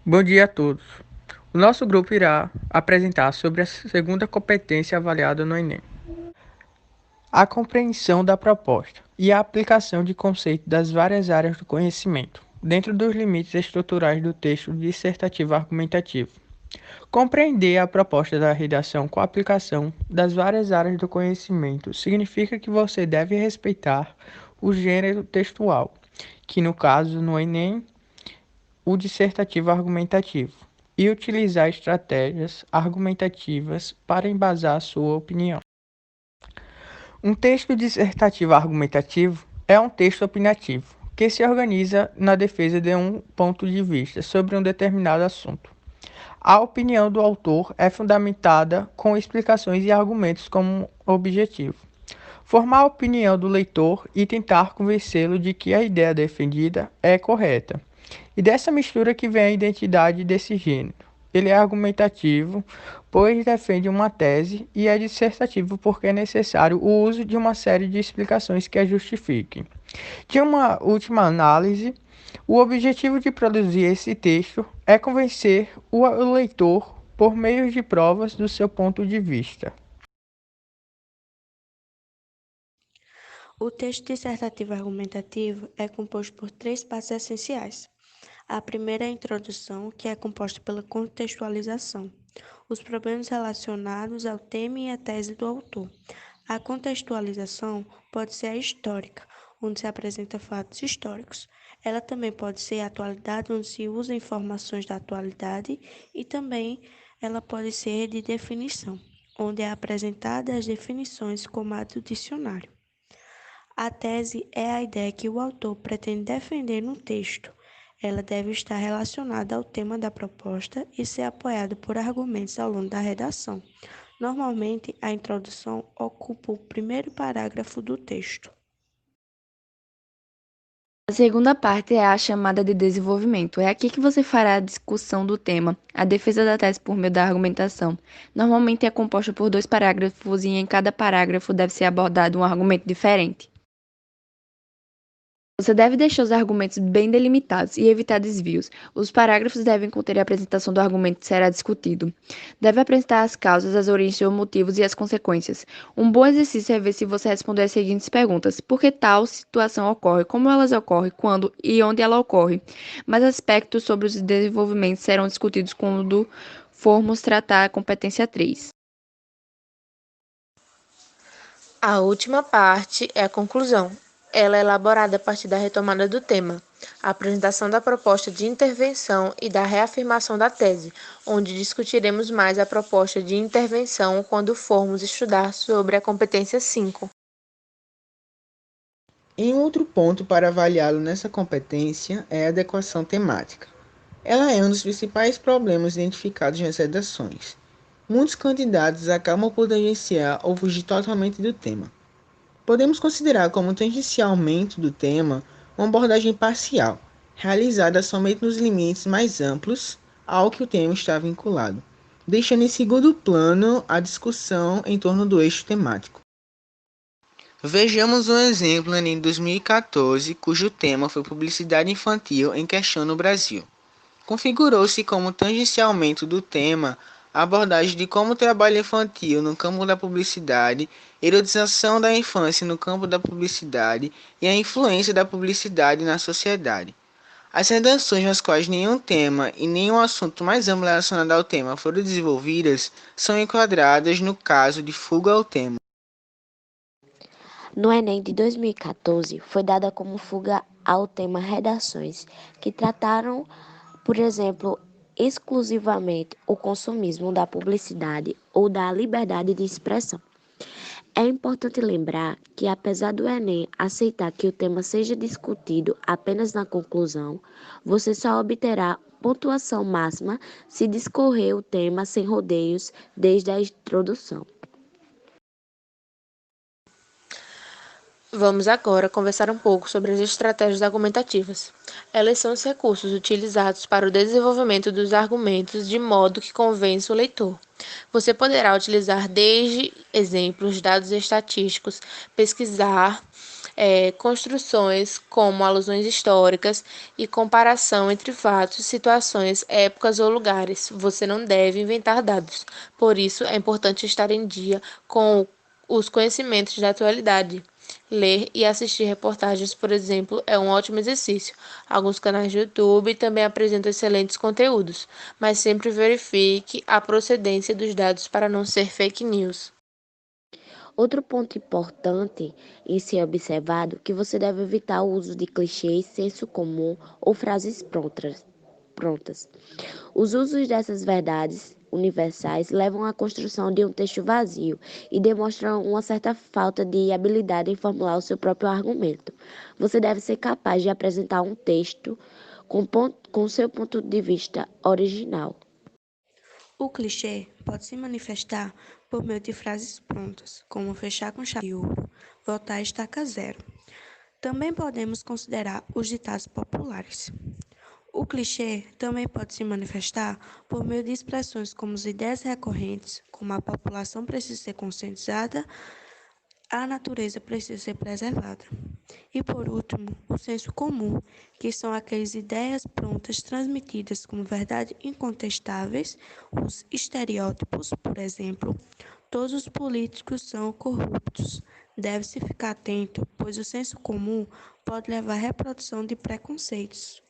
Bom dia a todos. O nosso grupo irá apresentar sobre a segunda competência avaliada no Enem: a compreensão da proposta e a aplicação de conceitos das várias áreas do conhecimento, dentro dos limites estruturais do texto dissertativo argumentativo. Compreender a proposta da redação com a aplicação das várias áreas do conhecimento significa que você deve respeitar o gênero textual, que no caso no Enem o dissertativo argumentativo, e utilizar estratégias argumentativas para embasar sua opinião. Um texto dissertativo argumentativo é um texto opinativo que se organiza na defesa de um ponto de vista sobre um determinado assunto. A opinião do autor é fundamentada com explicações e argumentos como objetivo. Formar a opinião do leitor e tentar convencê-lo de que a ideia defendida é correta. E dessa mistura que vem a identidade desse gênero. Ele é argumentativo, pois defende uma tese, e é dissertativo porque é necessário o uso de uma série de explicações que a justifiquem. De uma última análise, o objetivo de produzir esse texto é convencer o leitor por meio de provas do seu ponto de vista. O texto dissertativo argumentativo é composto por três partes essenciais. A primeira é a introdução, que é composta pela contextualização, os problemas relacionados ao tema e à tese do autor. A contextualização pode ser a histórica, onde se apresenta fatos históricos. Ela também pode ser a atualidade, onde se usa informações da atualidade, e também ela pode ser de definição, onde é apresentada as definições como a do dicionário. A tese é a ideia que o autor pretende defender no texto. Ela deve estar relacionada ao tema da proposta e ser apoiada por argumentos ao longo da redação. Normalmente, a introdução ocupa o primeiro parágrafo do texto. A segunda parte é a chamada de desenvolvimento. É aqui que você fará a discussão do tema, a defesa da tese por meio da argumentação. Normalmente é composta por 2 parágrafos e em cada parágrafo deve ser abordado um argumento diferente. Você deve deixar os argumentos bem delimitados e evitar desvios. Os parágrafos devem conter a apresentação do argumento que será discutido. Deve apresentar as causas, as origens, os motivos e as consequências. Um bom exercício é ver se você responder as seguintes perguntas: por que tal situação ocorre? Como elas ocorrem? Quando e onde ela ocorre? Mais aspectos sobre os desenvolvimentos serão discutidos quando formos tratar a competência 3. A última parte é a conclusão. Ela é elaborada a partir da retomada do tema, a apresentação da proposta de intervenção e da reafirmação da tese, onde discutiremos mais a proposta de intervenção quando formos estudar sobre a competência 5. Em outro ponto para avaliá-lo nessa competência é a adequação temática. Ela é um dos principais problemas identificados nas redações. Muitos candidatos acabam por tangenciar ou fugir totalmente do tema. Podemos considerar como tangenciamento do tema uma abordagem parcial, realizada somente nos limites mais amplos ao que o tema está vinculado, deixando em segundo plano a discussão em torno do eixo temático. Vejamos um exemplo no Enem 2014, cujo tema foi publicidade infantil em questão no Brasil. Configurou-se como tangenciamento do tema a abordagem de como o trabalho infantil no campo da publicidade, erotização da infância no campo da publicidade e a influência da publicidade na sociedade. As redações nas quais nenhum tema e nenhum assunto mais amplo relacionado ao tema foram desenvolvidas são enquadradas no caso de fuga ao tema. No Enem de 2014, foi dada como fuga ao tema redações, que trataram, por exemplo, exclusivamente o consumismo da publicidade ou da liberdade de expressão. É importante lembrar que, apesar do Enem aceitar que o tema seja discutido apenas na conclusão, você só obterá pontuação máxima se discorrer o tema sem rodeios desde a introdução. Vamos agora conversar um pouco sobre as estratégias argumentativas. Elas são os recursos utilizados para o desenvolvimento dos argumentos de modo que convença o leitor. Você poderá utilizar desde exemplos, dados estatísticos, pesquisar construções como alusões históricas e comparação entre fatos, situações, épocas ou lugares. Você não deve inventar dados. Por isso, é importante estar em dia com os conhecimentos da atualidade. Ler e assistir reportagens, por exemplo, é um ótimo exercício. Alguns canais do YouTube também apresentam excelentes conteúdos, mas sempre verifique a procedência dos dados para não ser fake news. Outro ponto importante em ser observado é que você deve evitar o uso de clichês, senso comum ou frases prontas. Os usos dessas verdades universais levam à construção de um texto vazio e demonstram uma certa falta de habilidade em formular o seu próprio argumento. Você deve ser capaz de apresentar um texto com seu ponto de vista original. O clichê pode se manifestar por meio de frases prontas, como fechar com chave de ouro, voltar a estaca zero. Também podemos considerar os ditados populares. O clichê também pode se manifestar por meio de expressões como as ideias recorrentes, como a população precisa ser conscientizada, a natureza precisa ser preservada. E por último, o senso comum, que são aquelas ideias prontas transmitidas como verdade incontestáveis, os estereótipos, por exemplo, todos os políticos são corruptos. Deve-se ficar atento, pois o senso comum pode levar à reprodução de preconceitos.